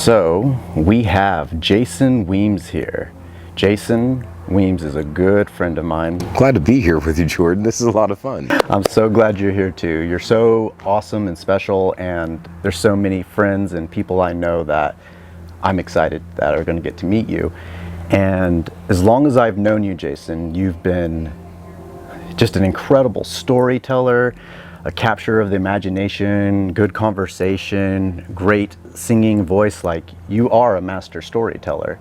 So we have Jason Weems here. Jason Weems is a good friend of mine. Glad to be here with you, Jordan. This is a lot of fun. I'm so glad you're here too. You're so awesome and special, and there's so many friends and people I know that I'm excited that are going to get to meet you. And as long as I've known you, Jason, you've been just an incredible storyteller, a capture of the imagination, good conversation, great singing voice. Like, you are a master storyteller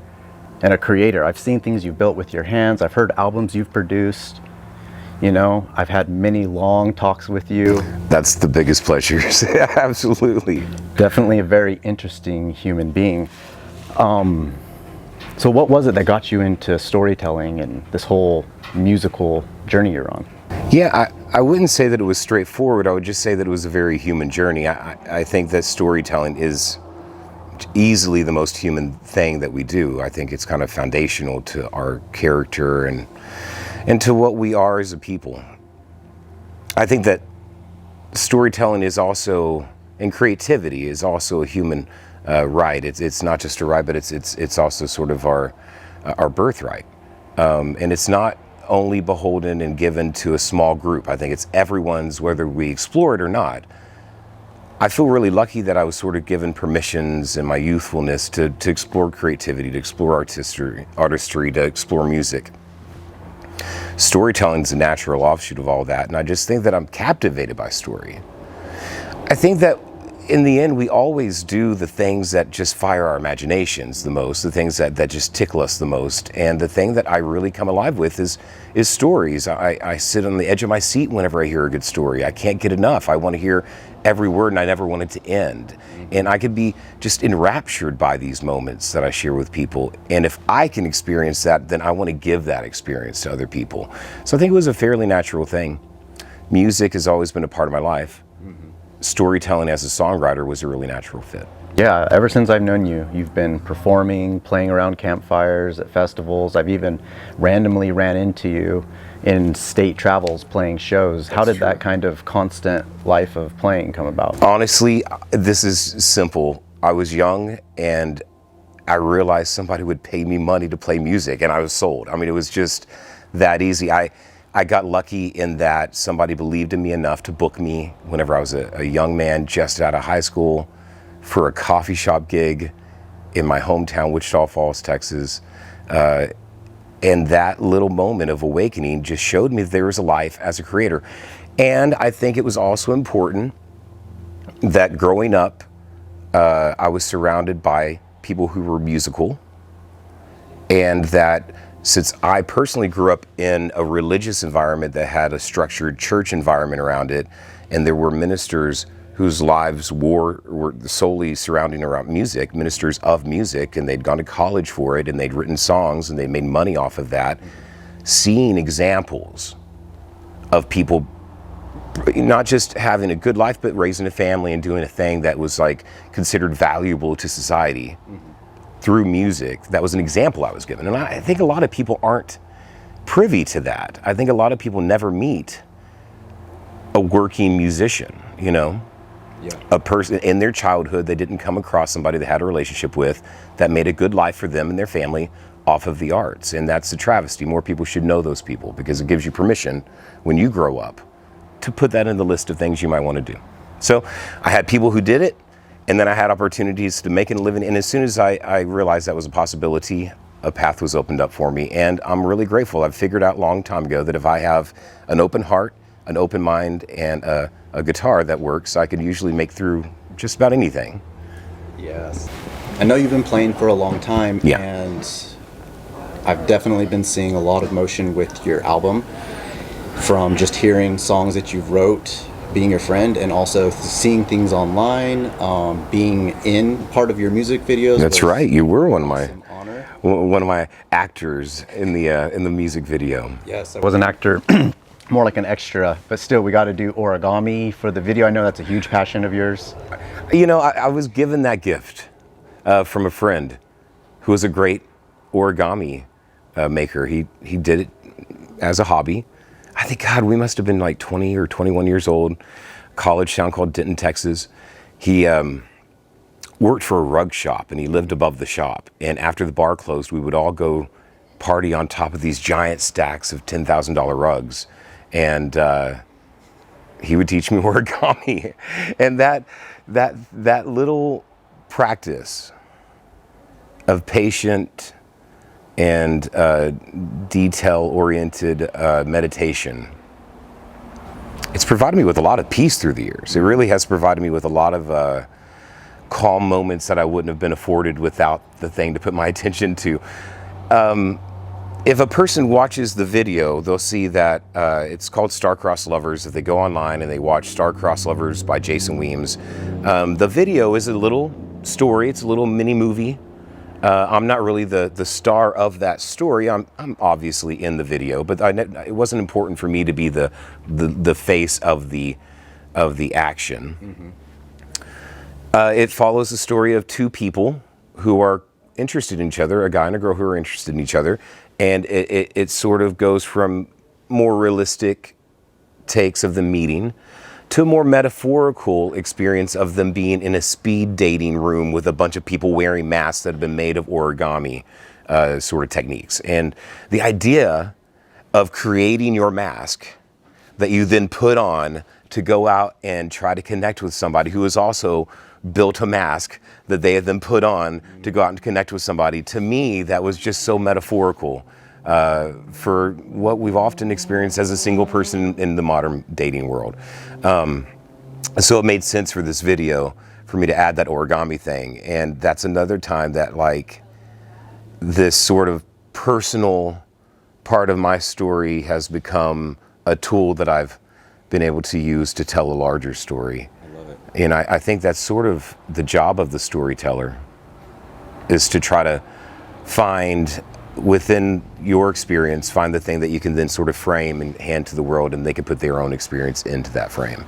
and a creator. I've seen things you've built with your hands. I've heard albums you've produced. You know, I've had many long talks with you. That's the biggest pleasure. Absolutely. Definitely a very interesting human being. So what was it that got you into storytelling and this whole musical journey you're on? Yeah, I wouldn't say that it was straightforward. I would just say that it was a very human journey. I think that storytelling is easily the most human thing that we do. I think it's kind of foundational to our character and to what we are as a people. I think that storytelling is also, and creativity is also a human right. It's not just a right, but it's also sort of our birthright. And it's not only beholden and given to a small group. I think it's everyone's, whether we explore it or not. I feel really lucky that I was sort of given permissions in my youthfulness to explore creativity, to explore artistry, to explore music. Storytelling is a natural offshoot of all that, and I just think that I'm captivated by story. I think that in the end, we always do the things that just fire our imaginations the most, the things that just tickle us the most. And the thing that I really come alive with is stories. I sit on the edge of my seat whenever I hear a good story. I can't get enough. I want to hear every word, and I never want it to end. And I could be just enraptured by these moments that I share with people. And if I can experience that, then I want to give that experience to other people. So I think it was a fairly natural thing. Music has always been a part of my life. Storytelling as a songwriter was a really natural fit. Yeah, ever since I've known you, you've been performing, playing around campfires, at festivals. I've even randomly ran into you in state travels playing shows. How did that kind of constant life of playing come about? Honestly, this is simple. I was young and I realized somebody would pay me money to play music, and I was sold. I mean, it was just that easy. I got lucky in that somebody believed in me enough to book me whenever I was a young man just out of high school for a coffee shop gig in my hometown, Wichita Falls, Texas. And that little moment of awakening just showed me that there was a life as a creator. And I think it was also important that growing up, I was surrounded by people who were musical, and that since I personally grew up in a religious environment that had a structured church environment around it, and there were ministers whose lives were solely surrounding around music, ministers of music, and they'd gone to college for it, and they'd written songs, and they made money off of that, seeing examples of people not just having a good life, but raising a family and doing a thing that was like considered valuable to society. Through music, that was an example I was given. And I think a lot of people aren't privy to that. I think a lot of people never meet a working musician, you know? Yeah. A person in their childhood, they didn't come across somebody they had a relationship with that made a good life for them and their family off of the arts. And that's a travesty. More people should know those people, because it gives you permission when you grow up to put that in the list of things you might want to do. So I had people who did it, and then I had opportunities to make a living. And as soon as I realized that was a possibility, a path was opened up for me. And I'm really grateful. I've figured out a long time ago that if I have an open heart, an open mind, and a guitar that works, I can usually make through just about anything. Yes. I know you've been playing for a long time, yeah. And I've definitely been seeing a lot of motion with your album, from just hearing songs that you've wrote, being your friend, and also seeing things online, being in part of your music videos. That's right. You were one of my actors in the music video. Yes, I was an actor, more like an extra, but still, we got to do origami for the video. I know that's a huge passion of yours. You know, I was given that gift from a friend who was a great origami maker. He did it as a hobby. I think, God, we must have been like 20 or 21 years old, college town called Denton, Texas. He worked for a rug shop, and he lived above the shop. And after the bar closed, we would all go party on top of these giant stacks of $10,000 rugs. And he would teach me origami. And that little practice of patient and detail-oriented meditation, it's provided me with a lot of peace through the years. It really has provided me with a lot of calm moments that I wouldn't have been afforded without the thing to put my attention to. If a person watches the video, they'll see that it's called Star-Crossed Lovers. If they go online and they watch Star-Crossed Lovers by Jason Weems, the video is a little story. It's a little mini movie. I'm not really the star of that story. I'm obviously in the video, but it wasn't important for me to be the face of the action. It follows the story of two people who are interested in each other, a guy and a girl who are interested in each other, and it sort of goes from more realistic takes of the meeting to a more metaphorical experience of them being in a speed dating room with a bunch of people wearing masks that have been made of origami sort of techniques. And the idea of creating your mask that you then put on to go out and try to connect with somebody who has also built a mask that they have then put on to go out and connect with somebody, to me, that was just so metaphorical for what we've often experienced as a single person in the modern dating world. So it made sense for this video for me to add that origami thing. And that's another time that, like, this sort of personal part of my story has become a tool that I've been able to use to tell a larger story. I love it. And I think that's sort of the job of the storyteller, is to try to find within your experience, find the thing that you can then sort of frame and hand to the world, and they can put their own experience into that frame.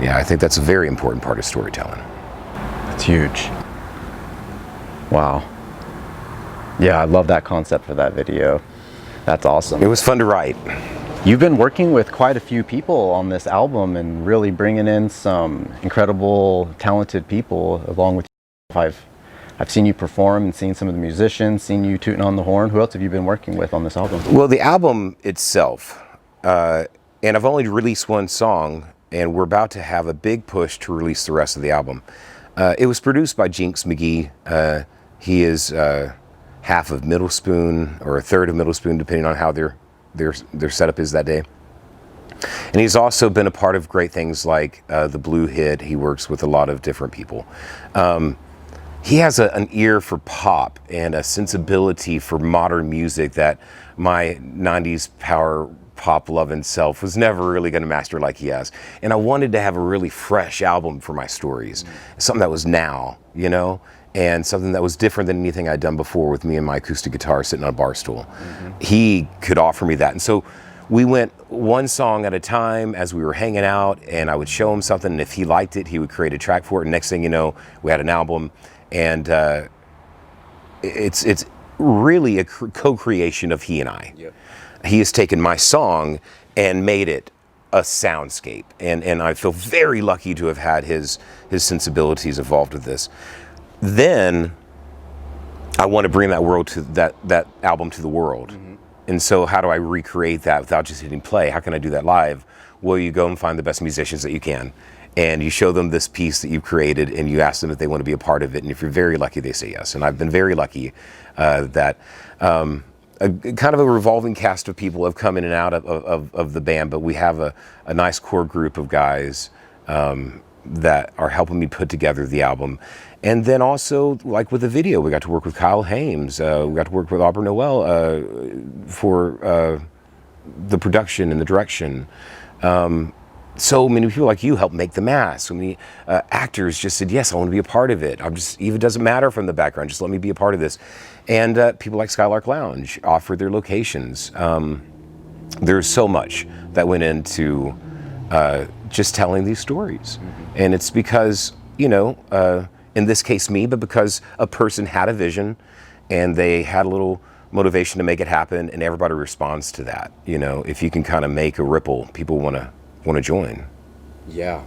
Yeah, I think that's a very important part of storytelling. It's huge. Wow. Yeah, I love that concept for that video. That's awesome. It was fun to write. You've been working with quite a few people on this album and really bringing in some incredible, talented people along with you. I've seen you perform and seen some of the musicians, seen you tooting on the horn. Who else have you been working with on this album? Well, the album itself, and I've only released one song, and we're about to have a big push to release the rest of the album. It was produced by Jinx McGee. He is half of Middle Spoon, or a third of Middle Spoon, depending on how their setup is that day. And he's also been a part of great things like the Blue Hit. He works with a lot of different people. He has an ear for pop and a sensibility for modern music that my 90s power pop loving self was never really going to master like he has. And I wanted to have a really fresh album for my stories. Something that was now, you know, and something that was different than anything I'd done before with me and my acoustic guitar sitting on a bar stool. He could offer me that. And so we went one song at a time as we were hanging out, and I would show him something, and if he liked it, he would create a track for it. And next thing you know, we had an album. And it's really a co-creation of he and I. Yep. He has taken my song and made it a soundscape, and I feel very lucky to have had his sensibilities involved with this. Then I want to bring that world to that album to the world. And so how do I recreate that without just hitting play? How can I do that live? Well, you go and find the best musicians that you can, and you show them this piece that you've created, and you ask them if they want to be a part of it. And if you're very lucky, they say yes. And I've been very lucky that a kind of a revolving cast of people have come in and out of the band, but we have a nice core group of guys that are helping me put together the album. And then also, like with the video, we got to work with Kyle Hames. We got to work with Aubrey Noel for the production and the direction. So many people like you helped make the mask. So many actors just said, yes, I want to be a part of it. Even it doesn't matter from the background, just let me be a part of this. And people like Skylark Lounge offered their locations. There's so much that went into just telling these stories. And it's because, you know, in this case me, but because a person had a vision and they had a little motivation to make it happen, and everybody responds to that. You know, if you can kind of make a ripple, people want to join. Yeah.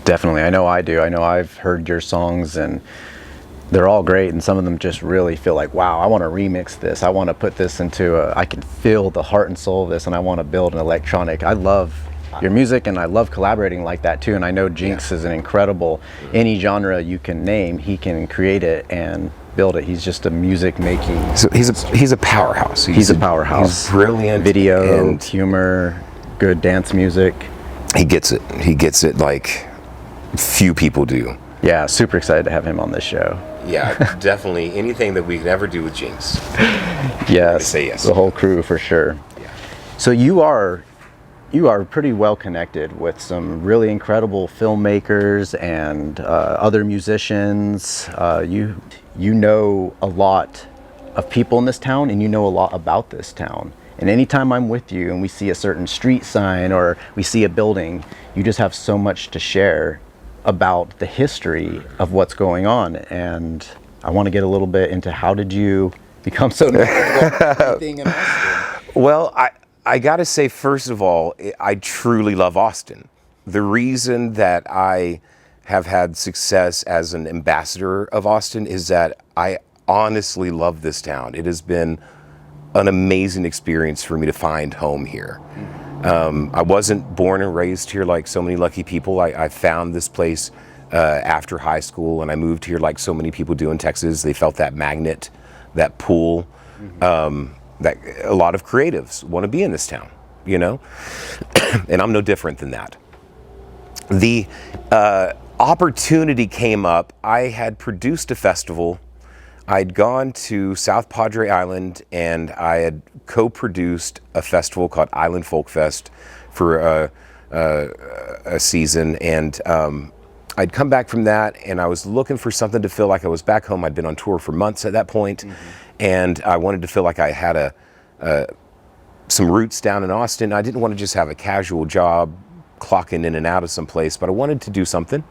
Definitely. I know I do. I know I've heard your songs and they're all great, and some of them just really feel like, wow, I want to remix this. I want to put this into I can feel the heart and soul of this, and I want to build an electronic. I love your music, and I love collaborating like that too. And I know Jinx is an incredible, any genre you can name, he can create it and build it. He's just a music making. So he's a powerhouse. He's a powerhouse. He's brilliant. Video, and humor, good dance music. He gets it. He gets it like few people do. Yeah, super excited to have him on this show. Yeah, definitely. Anything that we can ever do with Jinx. Yes, say yes. The whole crew for sure. Yeah. So you are pretty well connected with some really incredible filmmakers and other musicians. You know a lot of people in this town, and you know a lot about this town. And anytime I'm with you and we see a certain street sign or we see a building, you just have so much to share about the history of what's going on. And I want to get a little bit into, how did you become so knowledgeable in Austin? Well, I got to say, first of all, I truly love Austin. The reason that I have had success as an ambassador of Austin is that I honestly love this town. It has been an amazing experience for me to find home here. I wasn't born and raised here like so many lucky people. I found this place after high school, and I moved here like so many people do in Texas. They felt that magnet, that pull, that a lot of creatives want to be in this town, you know? And I'm no different than that. The opportunity came up. I had produced a festival. I'd gone to South Padre Island, and I had co-produced a festival called Island Folk Fest for a season. And I'd come back from that, and I was looking for something to feel like I was back home. I'd been on tour for months at that point, and I wanted to feel like I had some roots down in Austin. I didn't want to just have a casual job clocking in and out of some place, but I wanted to do something.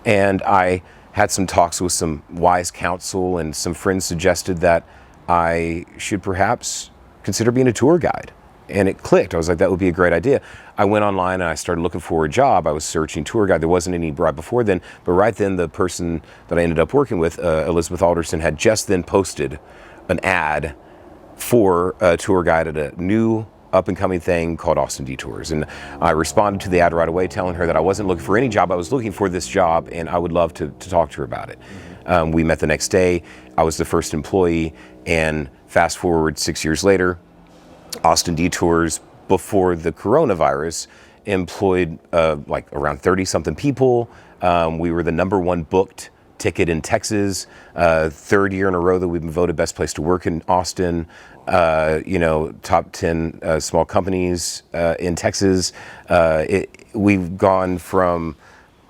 And I had some talks with some wise counsel, and some friends suggested that I should perhaps consider being a tour guide. And it clicked. I was like, that would be a great idea. I went online and I started looking for a job. I was searching tour guide. There wasn't any right before then, but right then the person that I ended up working with, Elizabeth Alderson, had just then posted an ad for a tour guide at a new up-and-coming thing called Austin Detours. And I responded to the ad right away, telling her that I wasn't looking for any job. I was looking for this job, and I would love to talk to her about it. We met the next day. I was the first employee, and fast forward 6 years later, Austin Detours, before the coronavirus, employed like around 30-something people. We were the #1 booked ticket in Texas, third year in a row that we've been voted best place to work in Austin. Top 10 small companies in Texas. We've gone from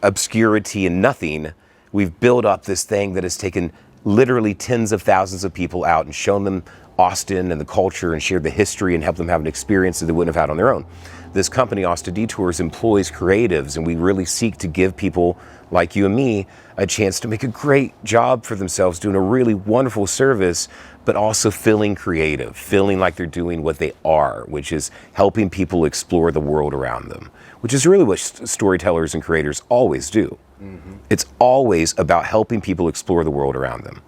obscurity and nothing. We've built up this thing that has taken literally tens of thousands of people out and shown them Austin and the culture and shared the history and helped them have an experience that they wouldn't have had on their own. This company, Austin Detours, employs creatives, and we really seek to give people like you and me a chance to make a great job for themselves, doing a really wonderful service, but also feeling creative, feeling like they're doing what they are, which is helping people explore the world around them, which is really what storytellers and creators always do. It's always about helping people explore the world around them.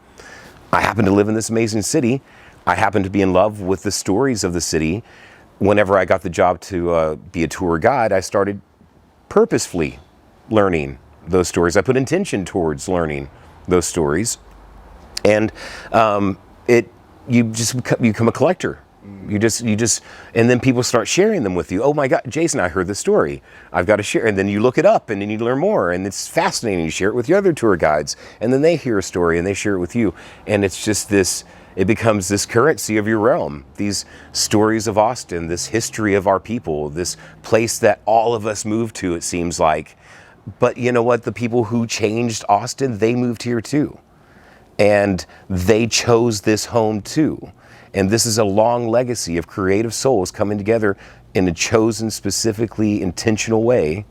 I happen to live in this amazing city. I happen to be in love with the stories of the city. Whenever I got the job to be a tour guide, I started purposefully learning those stories. I put intention towards learning those stories, and you become a collector. You just, and then people start sharing them with you. Oh my God, Jason, I heard this story. I've got to share. And then you look it up, and then you learn more, and it's fascinating. You share it with your other tour guides, and then they hear a story and they share it with you, and it's just this. It becomes this currency of your realm, these stories of Austin, this history of our people, this place that all of us moved to, it seems like. But you know what? The people who changed Austin, they moved here too. And they chose this home too. And this is a long legacy of creative souls coming together in a chosen, specifically intentional way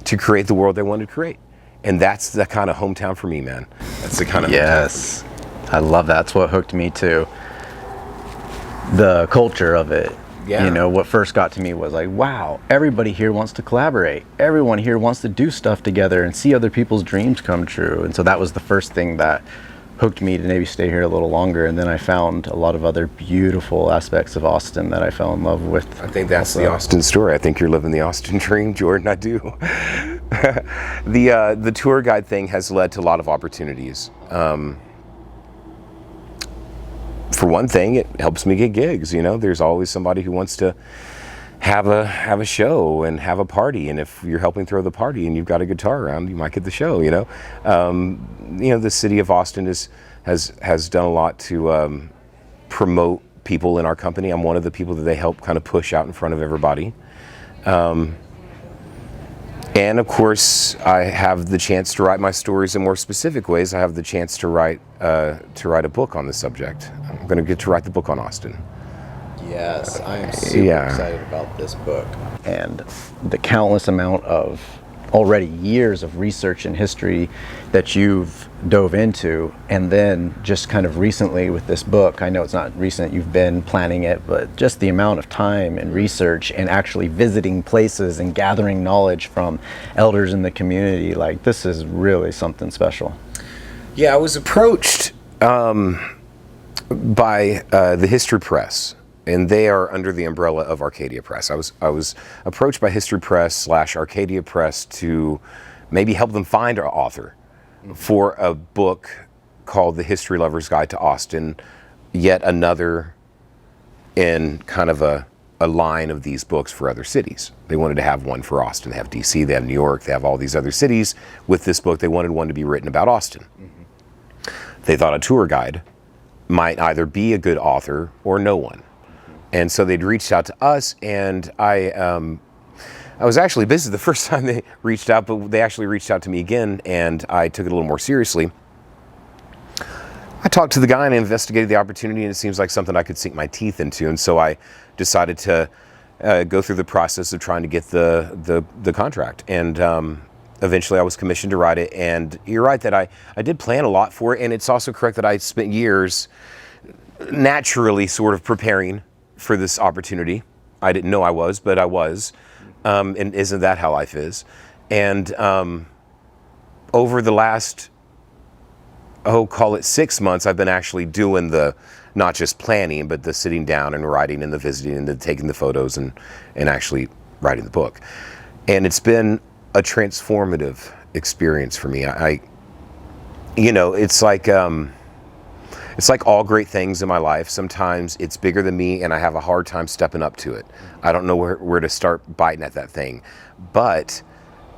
to create the world they wanted to create. And that's the kind of hometown for me, man. That's the kind of Yes. I love that. That's what hooked me too. The culture of it. Yeah. You know, what first got to me was like, wow, everybody here wants to collaborate. Everyone here wants to do stuff together and see other people's dreams come true. And so that was the first thing that hooked me to maybe stay here a little longer. And then I found a lot of other beautiful aspects of Austin that I fell in love with. I think that's the Austin story. I think you're living the Austin dream, Jordan. I do. The tour guide thing has led to a lot of opportunities. For one thing, it helps me get gigs. You know, there's always somebody who wants to have a show and have a party, and if you're helping throw the party and you've got a guitar around, you might get the show. You know, the city of Austin has done a lot to promote people in our company. I'm one of the people that they help kind of push out in front of everybody. And of course, I have the chance to write my stories in more specific ways. I have the chance to write a book on the subject. I'm going to get to write the book on Austin. Yes, I am super excited about this book. And the countless amount of already years of research and history that you've dove into, and then just kind of recently with this book, I know it's not recent, you've been planning it, but just the amount of time and research and actually visiting places and gathering knowledge from elders in the community, like this is really something special. Yeah, I was approached by the History Press, and they are under the umbrella of Arcadia Press. I was approached by History Press / Arcadia Press to maybe help them find an author for a book called The History Lover's Guide to Austin, yet another in kind of a line of these books for other cities. They wanted to have one for Austin. They have DC, they have New York, they have all these other cities. With this book, they wanted one to be written about Austin. They thought a tour guide might either be a good author or no one. And so they'd reached out to us, and I was actually busy the first time they reached out, but they actually reached out to me again, and I took it a little more seriously. I talked to the guy and investigated the opportunity, and it seems like something I could sink my teeth into, and so I decided to go through the process of trying to get the contract. And eventually I was commissioned to write it, and you're right that I did plan a lot for it, and it's also correct that I spent years naturally sort of preparing for this opportunity. I didn't know I was, but I was. And isn't that how life is? And over the last, call it 6 months, I've been actually doing the, not just planning, but the sitting down and writing and the visiting and the taking the photos and actually writing the book. And it's been a transformative experience for me. It's like all great things in my life. Sometimes it's bigger than me and I have a hard time stepping up to it. I don't know where to start biting at that thing. But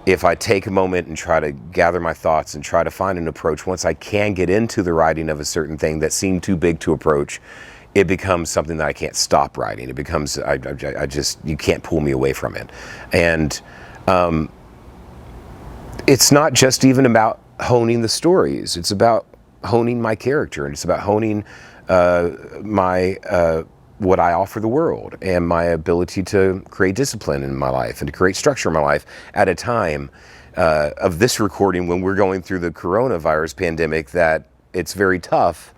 if I take a moment and try to gather my thoughts and try to find an approach, once I can get into the writing of a certain thing that seemed too big to approach, it becomes something that I can't stop writing. It becomes, you can't pull me away from it. And it's not just even about honing the stories. It's about honing my character, and it's about honing what I offer the world and my ability to create discipline in my life and to create structure in my life at a time of this recording when we're going through the coronavirus pandemic, that it's very tough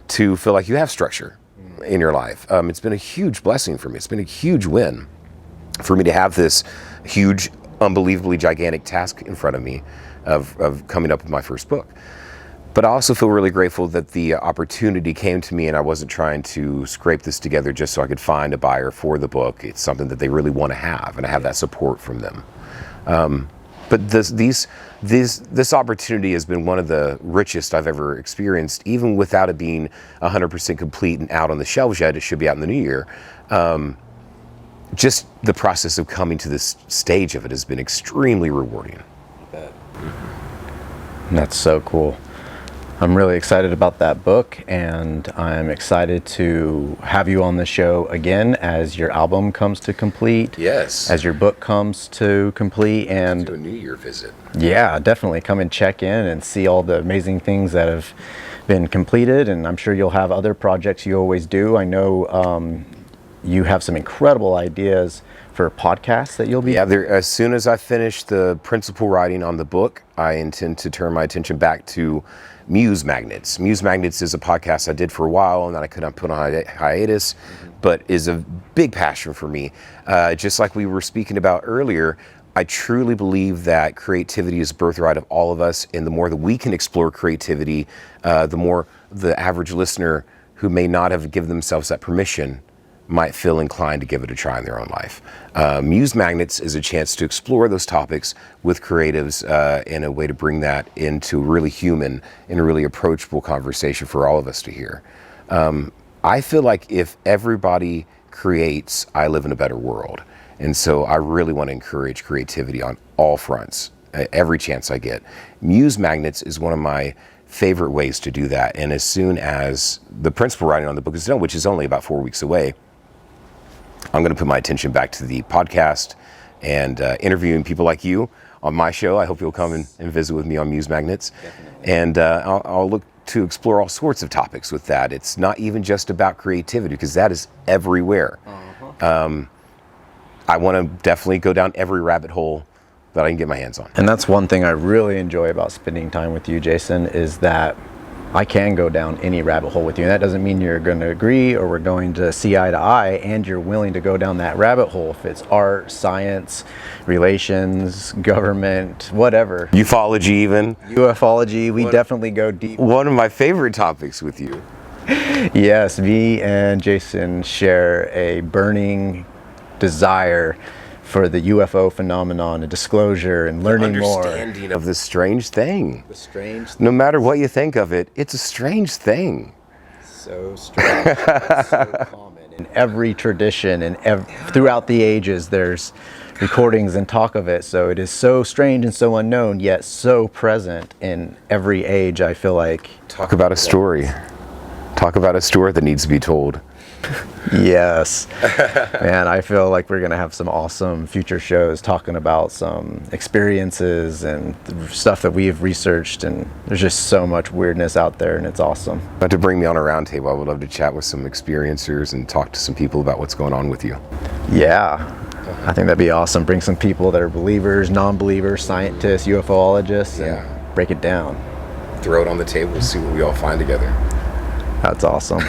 to feel like you have structure in your life. It's been a huge blessing for me. It's been a huge win for me to have this huge, unbelievably gigantic task in front of me of coming up with my first book. But I also feel really grateful that the opportunity came to me and I wasn't trying to scrape this together just so I could find a buyer for the book. It's something that they really want to have, and I have that support from them. But this opportunity has been one of the richest I've ever experienced, even without it being 100% complete and out on the shelves yet. It should be out in the new year. Just the process of coming to this stage of it has been extremely rewarding. That's so cool. I'm really excited about that book, and I'm excited to have you on the show again as your album comes to complete. Yes. As your book comes to complete, and do a New Year visit. Yeah, definitely come and check in and see all the amazing things that have been completed, and I'm sure you'll have other projects you always do. I know you have some incredible ideas for podcasts that you'll be... Yeah, as soon as I finish the principal writing on the book, I intend to turn my attention back to Muse Magnets. Muse Magnets is a podcast I did for a while and then I couldn't put on a hiatus, but is a big passion for me. Just like we were speaking about earlier, I truly believe that creativity is a birthright of all of us, and the more that we can explore creativity, the more the average listener who may not have given themselves that permission might feel inclined to give it a try in their own life. Muse Magnets is a chance to explore those topics with creatives in a way to bring that into really human and really approachable conversation for all of us to hear. I feel like if everybody creates, I live in a better world. And so I really want to encourage creativity on all fronts, every chance I get. Muse Magnets is one of my favorite ways to do that. And as soon as the principal writing on the book is done, which is only about 4 weeks away, I'm going to put my attention back to the podcast and interviewing people like you on my show. I hope you'll come and visit with me on Muse Magnets. Definitely. And I'll look to explore all sorts of topics with that. It's not even just about creativity, because that is everywhere. I want to definitely go down every rabbit hole that I can get my hands on. And that's one thing I really enjoy about spending time with you, Jason, is that I can go down any rabbit hole with you. And that doesn't mean you're going to agree or we're going to see eye to eye, and you're willing to go down that rabbit hole if it's art, science, relations, government, whatever. Ufology even. Ufology, we definitely go deep. One of my favorite topics with you. Yes, me and Jason share a burning desire for the UFO phenomenon, a disclosure, and learning more. Understanding of this strange thing. The strange thing. No matter what you think of it, it's a strange thing. So strange. It's so common. In every tradition and throughout the ages, there's recordings and talk of it. So it is so strange and so unknown, yet so present in every age, I feel like. Talk about a story. Talk about a story that needs to be told. Yes. Man, I feel like we're going to have some awesome future shows talking about some experiences and stuff that we've researched, and there's just so much weirdness out there, and it's awesome. But to bring me on a round table, I would love to chat with some experiencers and talk to some people about what's going on with you. Yeah, I think that'd be awesome. Bring some people that are believers, non-believers, scientists, UFOologists, and break it down. Throw it on the table and see what we all find together. That's awesome.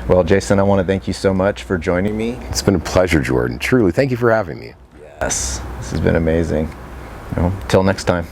Well, Jason, I want to thank you so much for joining me. It's been a pleasure, Jordan. Truly, thank you for having me. Yes, this has been amazing. Till next time.